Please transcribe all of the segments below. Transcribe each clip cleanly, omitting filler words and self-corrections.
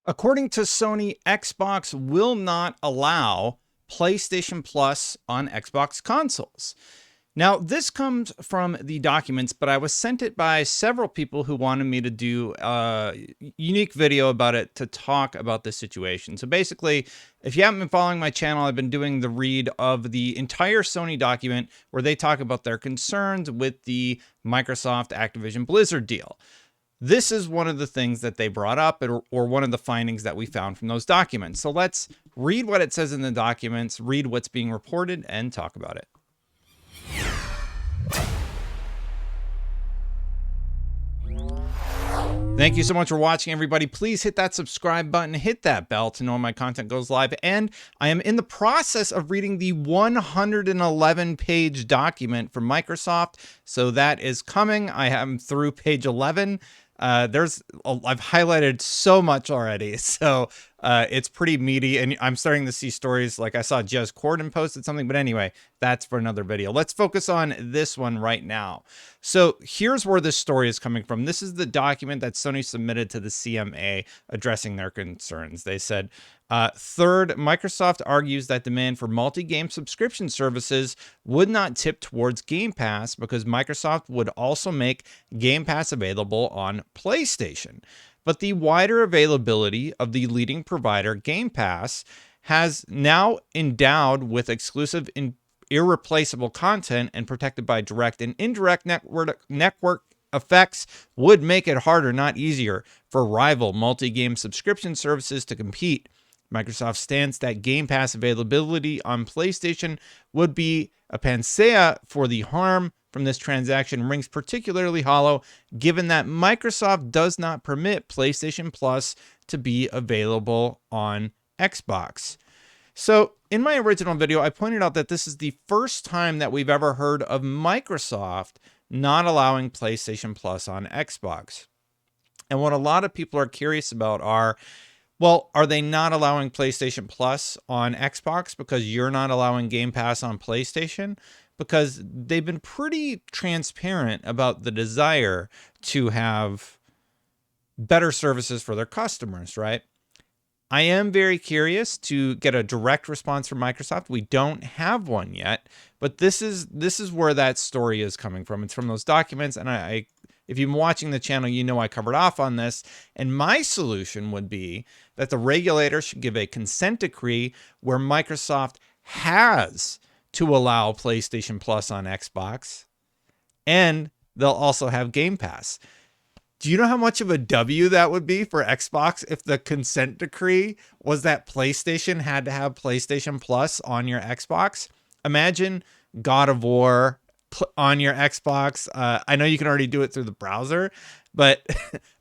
According to Sony, Xbox will not allow PlayStation Plus on Xbox consoles. Now, this comes from the documents, but I was sent it by several people who wanted me to do a unique video about it to talk about this situation. So basically, if you haven't been following my channel, I've been doing the read of the entire Sony document where they talk about their concerns with the Microsoft Activision Blizzard deal. This is one of the things that they brought up, or one of the findings that we found from those documents. So let's read what it says in the documents, read what's being reported, and talk about it. Thank you so much for watching, everybody. Please hit that subscribe button, hit that bell to know when my content goes live. And I am in the process of reading the 111-page document from Microsoft. So that is coming. I am through page 11. I've highlighted so much already, so it's pretty meaty, and I'm starting to see stories like I saw Jez Corden posted something, but anyway, that's for another video. Let's focus on this one right now. So here's where this story is coming from. This is the document that Sony submitted to the CMA addressing their concerns. They said, third, Microsoft argues that demand for multi-game subscription services would not tip towards Game Pass because Microsoft would also make Game Pass available on PlayStation. But the wider availability of the leading provider, Game Pass, has now endowed with exclusive and irreplaceable content and protected by direct and indirect network effects would make it harder, not easier, for rival multi-game subscription services to compete. Microsoft stance that Game Pass availability on PlayStation would be a panacea for the harm from this transaction rings particularly hollow, given that Microsoft does not permit PlayStation Plus to be available on Xbox. So in my original video, I pointed out that this is the first time that we've ever heard of Microsoft not allowing PlayStation Plus on Xbox. And what a lot of people are curious about are, well, are they not allowing PlayStation Plus on Xbox because you're not allowing Game Pass on PlayStation? Because they've been pretty transparent about the desire to have better services for their customers, right? I am very curious to get a direct response from Microsoft. We don't have one yet, but this is where that story is coming from. It's from those documents, and if you've been watching the channel, you know I covered off on this. And my solution would be that the regulator should give a consent decree where Microsoft has to allow PlayStation Plus on Xbox, and they'll also have Game Pass. Do you know how much of a W that would be for Xbox if the consent decree was that PlayStation had to have PlayStation Plus on your Xbox? Imagine God of War on your Xbox. I know you can already do it through the browser, but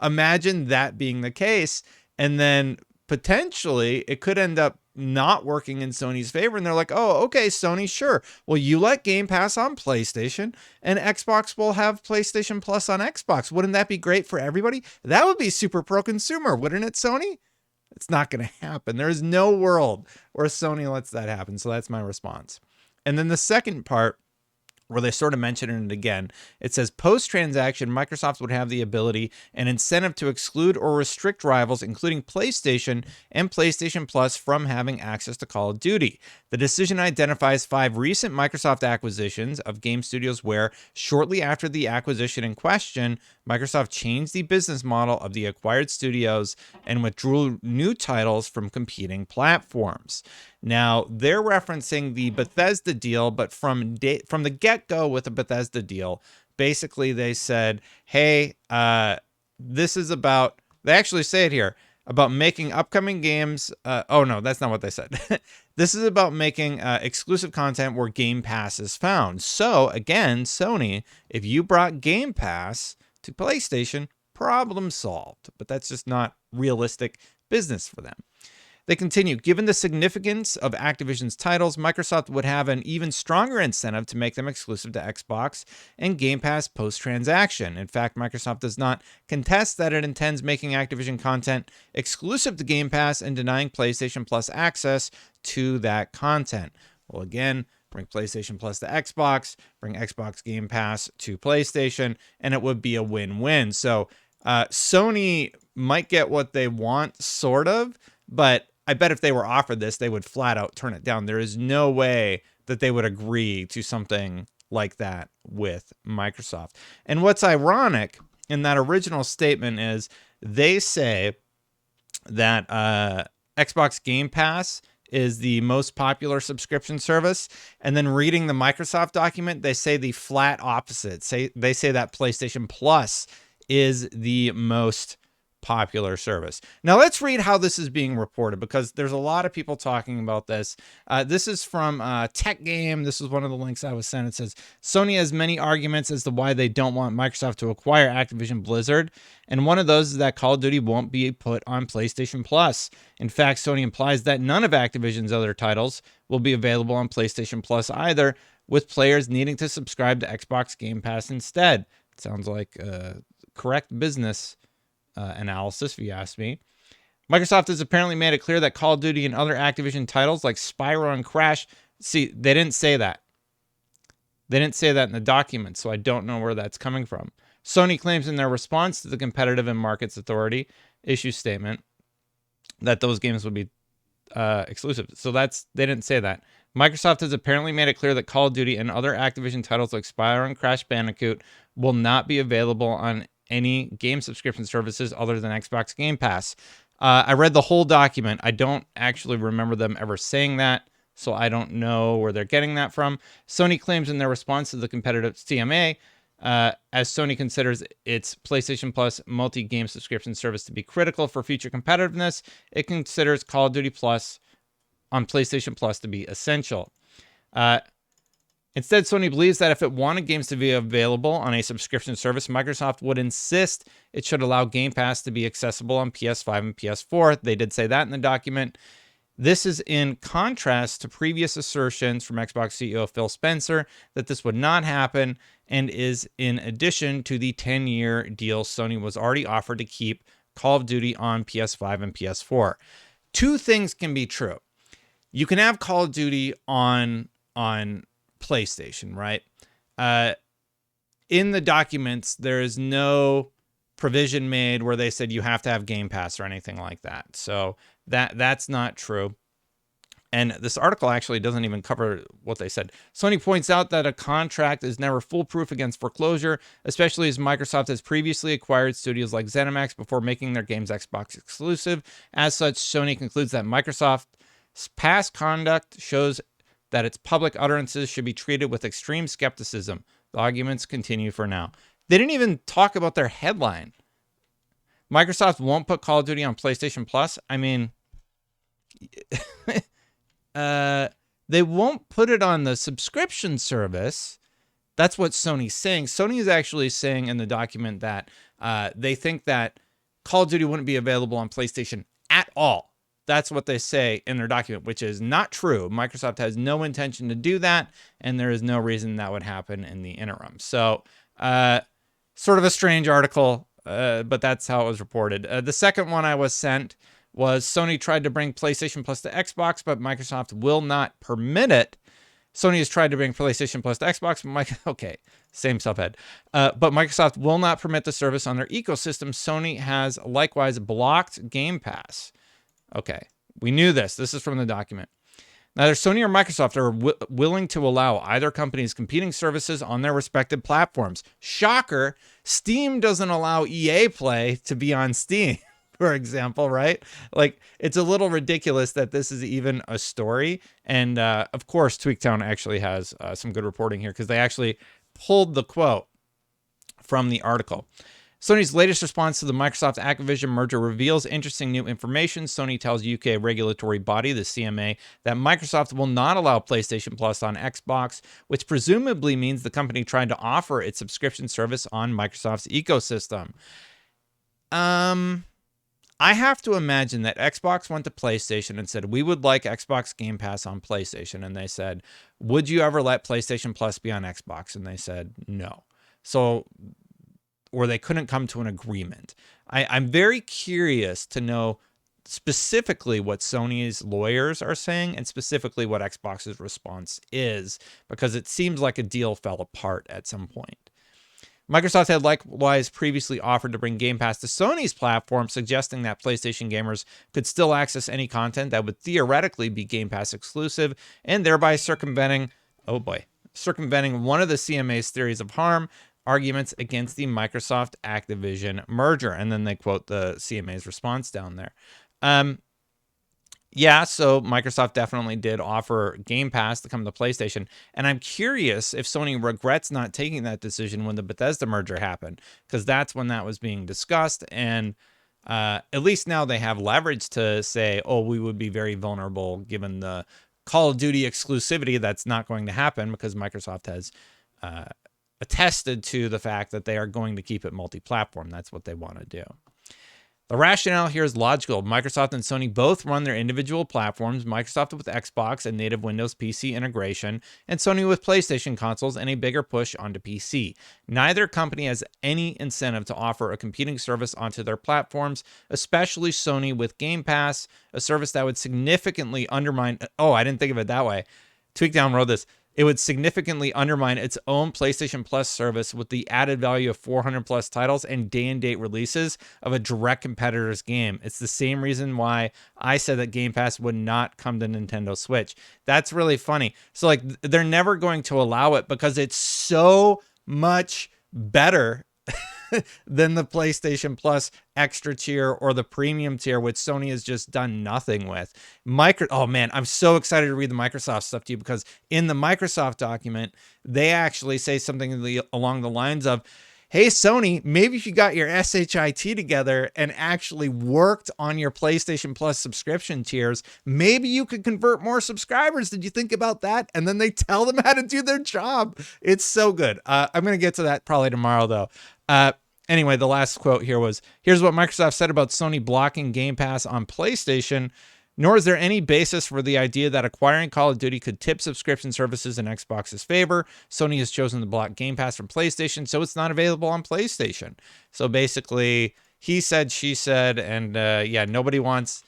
imagine that being the case, and then potentially it could end up not working in Sony's favor. And they're like, oh, okay, Sony, sure. Well, you let Game Pass on PlayStation, and Xbox will have PlayStation Plus on Xbox. Wouldn't that be great for everybody? That would be super pro-consumer, wouldn't it, Sony? It's not going to happen. There is no world where Sony lets that happen. So that's my response. And then the second part, where they sort of mention it again, it says post-transaction, Microsoft would have the ability and incentive to exclude or restrict rivals, including PlayStation and PlayStation Plus, from having access to Call of Duty. The decision identifies 5 recent Microsoft acquisitions of game studios where, shortly after the acquisition in question, Microsoft changed the business model of the acquired studios and withdrew new titles from competing platforms. Now, they're referencing the Bethesda deal, but from the get-go with the Bethesda deal, basically they said, hey, this is about, they actually say it here, about making upcoming games. Oh, no, that's not what they said. This is about making exclusive content where Game Pass is found. So, again, Sony, if you brought Game Pass to PlayStation, problem solved. But that's just not realistic business for them. They continue, given the significance of Activision's titles, Microsoft would have an even stronger incentive to make them exclusive to Xbox and Game Pass post-transaction. In fact, Microsoft does not contest that it intends making Activision content exclusive to Game Pass and denying PlayStation Plus access to that content. Well, again, bring PlayStation Plus to Xbox, bring Xbox Game Pass to PlayStation, and it would be a win-win. So Sony might get what they want, sort of, but I bet if they were offered this, they would flat out turn it down. There is no way that they would agree to something like that with Microsoft. And what's ironic in that original statement is they say that Xbox Game Pass is the most popular subscription service, and then reading the Microsoft document, they say the flat opposite. They say that PlayStation Plus is the most popular service. Now let's read how this is being reported, because there's a lot of people talking about this. This is from Tech Game. This is one of the links I was sent. It says Sony has many arguments as to why they don't want Microsoft to acquire Activision Blizzard, and one of those is that Call of Duty won't be put on PlayStation Plus. In fact, Sony implies that none of Activision's other titles will be available on PlayStation Plus either, with players needing to subscribe to Xbox Game Pass instead. It sounds like correct business analysis, if you ask me. Microsoft has apparently made it clear that Call of Duty and other Activision titles like Spyro and Crash, see, they didn't say that. They didn't say that in the document, so I don't know where that's coming from. Sony claims in their response to the Competitive and Markets Authority issue statement that those games would be exclusive. So they didn't say that. Microsoft has apparently made it clear that Call of Duty and other Activision titles like Spyro and Crash Bandicoot will not be available on any game subscription services other than Xbox Game Pass. I read the whole document. I don't actually remember them ever saying that, so I don't know where they're getting that from. Sony claims in their response to the competitive CMA, as Sony considers its PlayStation Plus multi-game subscription service to be critical for future competitiveness, it considers Call of Duty Plus on PlayStation Plus to be essential. Instead, Sony believes that if it wanted games to be available on a subscription service, Microsoft would insist it should allow Game Pass to be accessible on PS5 and PS4. They did say that in the document. This is in contrast to previous assertions from Xbox CEO Phil Spencer that this would not happen, and is in addition to the 10-year deal Sony was already offered to keep Call of Duty on PS5 and PS4. Two things can be true. You can have Call of Duty on PlayStation, right? In the documents, there is no provision made where they said you have to have Game Pass or anything like that. So that's not true. And this article actually doesn't even cover what they said. Sony points out that a contract is never foolproof against foreclosure, especially as Microsoft has previously acquired studios like ZeniMax before making their games Xbox exclusive. As such, Sony concludes that Microsoft's past conduct shows that its public utterances should be treated with extreme skepticism. The arguments continue for now. They didn't even talk about their headline. Microsoft won't put Call of Duty on PlayStation Plus. I mean, they won't put it on the subscription service. That's what Sony's saying. Sony is actually saying in the document that they think that Call of Duty wouldn't be available on PlayStation at all. That's what they say in their document, which is not true. Microsoft has no intention to do that, and there is no reason that would happen in the interim. So, sort of a strange article, but that's how it was reported. The second one I was sent was Sony tried to bring PlayStation Plus to Xbox, but Microsoft will not permit it. Sony has tried to bring PlayStation Plus to Xbox, but okay, same subhead. But Microsoft will not permit the service on their ecosystem. Sony has likewise blocked Game Pass. Okay, we knew this. This is from the document. Neither Sony or Microsoft are willing to allow either company's competing services on their respective platforms. Shocker, Steam doesn't allow EA Play to be on Steam, for example, right? Like, it's a little ridiculous that this is even a story. And of course, Tweaktown actually has some good reporting here, because they actually pulled the quote from the article. Sony's latest response to the Microsoft-Activision merger reveals interesting new information. Sony tells UK regulatory body, the CMA, that Microsoft will not allow PlayStation Plus on Xbox, which presumably means the company tried to offer its subscription service on Microsoft's ecosystem. I have to imagine that Xbox went to PlayStation and said, we would like Xbox Game Pass on PlayStation. And they said, would you ever let PlayStation Plus be on Xbox? And they said, no. So, or they couldn't come to an agreement. I'm very curious to know specifically what Sony's lawyers are saying and specifically what Xbox's response is, because it seems like a deal fell apart at some point. Microsoft had likewise previously offered to bring Game Pass to Sony's platform, suggesting that PlayStation gamers could still access any content that would theoretically be Game Pass exclusive, and thereby circumventing one of the CMA's theories of harm arguments against the Microsoft Activision merger. And then they quote the CMA's response down there. Yeah, so Microsoft definitely did offer Game Pass to come to PlayStation. And I'm curious if Sony regrets not taking that decision when the Bethesda merger happened, because that's when that was being discussed. And at least now they have leverage to say, oh, we would be very vulnerable given the Call of Duty exclusivity. That's not going to happen because Microsoft has attested to the fact that they are going to keep it multi-platform. That's what they want to do. The rationale here is logical. Microsoft and Sony both run their individual platforms, Microsoft with Xbox and native Windows PC integration, and Sony with PlayStation consoles and a bigger push onto PC. Neither company has any incentive to offer a competing service onto their platforms, especially Sony with Game Pass, a service that would significantly undermine... Oh, I didn't think of it that way. Tweakdown wrote this. It would significantly undermine its own PlayStation Plus service with the added value of 400 plus titles and day-and-date releases of a direct competitor's game. It's the same reason why I said that Game Pass would not come to Nintendo Switch. That's really funny. So like they're never going to allow it because it's so much better than the PlayStation Plus extra tier or the premium tier, which Sony has just done nothing with. Oh man, I'm so excited to read the Microsoft stuff to you, because in the Microsoft document, they actually say something along the lines of, hey, Sony, maybe if you got your SHIT together and actually worked on your PlayStation Plus subscription tiers, maybe you could convert more subscribers. Did you think about that? And then they tell them how to do their job. It's so good. I'm going to get to that probably tomorrow, though. Anyway, the last quote here was, here's what Microsoft said about Sony blocking Game Pass on PlayStation. Nor is there any basis for the idea that acquiring Call of Duty could tip subscription services in Xbox's favor. Sony has chosen to block Game Pass from PlayStation, so it's not available on PlayStation. So basically, he said, she said, and yeah, nobody wants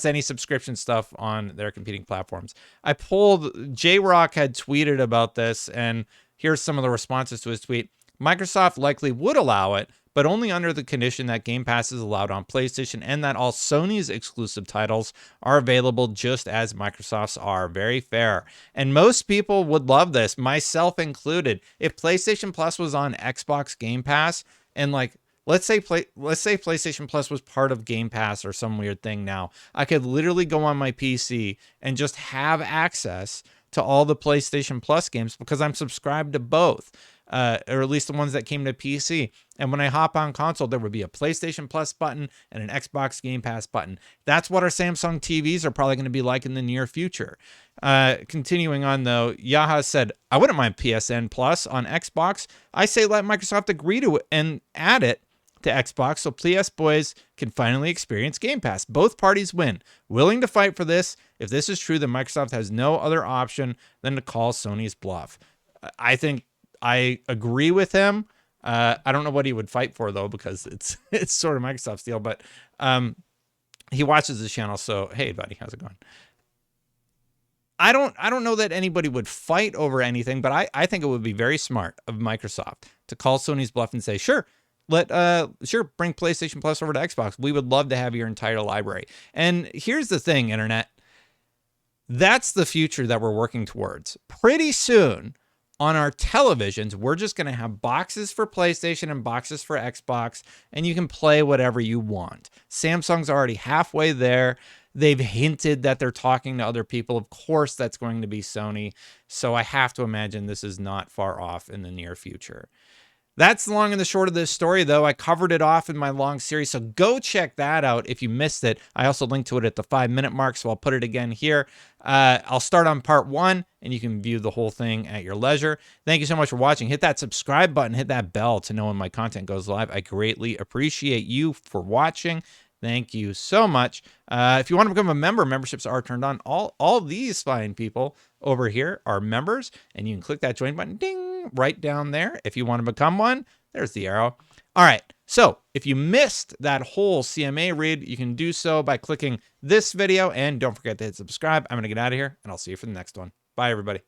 any subscription stuff on their competing platforms. I pulled, J-Rock had tweeted about this, and here's some of the responses to his tweet. Microsoft likely would allow it, but only under the condition that Game Pass is allowed on PlayStation and that all Sony's exclusive titles are available just as Microsoft's are. Very fair. And most people would love this, myself included. If PlayStation Plus was on Xbox Game Pass, and like, let's say PlayStation Plus was part of Game Pass or some weird thing now, I could literally go on my PC and just have access to all the PlayStation Plus games because I'm subscribed to both. Or at least the ones that came to PC. And when I hop on console, there would be a PlayStation Plus button and an Xbox Game Pass button. That's what our Samsung TVs are probably going to be like in the near future. Continuing on, though, Yaha said, I wouldn't mind PSN Plus on Xbox. I say let Microsoft agree to it and add it to Xbox so PS boys can finally experience Game Pass. Both parties win. Willing to fight for this. If this is true, then Microsoft has no other option than to call Sony's bluff. I think I agree with him. I don't know what he would fight for, though, because it's sort of Microsoft's deal, but he watches this channel, so hey, buddy, how's it going? I don't know that anybody would fight over anything, but I think it would be very smart of Microsoft to call Sony's bluff and say, sure, bring PlayStation Plus over to Xbox. We would love to have your entire library. And here's the thing, Internet. That's the future that we're working towards. Pretty soon, on our televisions, we're just going to have boxes for PlayStation and boxes for Xbox, and you can play whatever you want. Samsung's already halfway there. They've hinted that they're talking to other people. Of course, that's going to be Sony. So I have to imagine this is not far off in the near future. That's the long and the short of this story, though. I covered it off in my long series, so go check that out if you missed it. I also linked to it at the 5-minute mark, so I'll put it again here. I'll start on part 1, and you can view the whole thing at your leisure. Thank you so much for watching. Hit that subscribe button, hit that bell to know when my content goes live. I greatly appreciate you for watching. Thank you so much. If you want to become a member, memberships are turned on. All these fine people over here are members, and you can click that join button, ding, right down there. If you want to become one, there's the arrow. All right, so if you missed that whole CMA read, you can do so by clicking this video, and don't forget to hit subscribe. I'm going to get out of here, and I'll see you for the next one. Bye, everybody.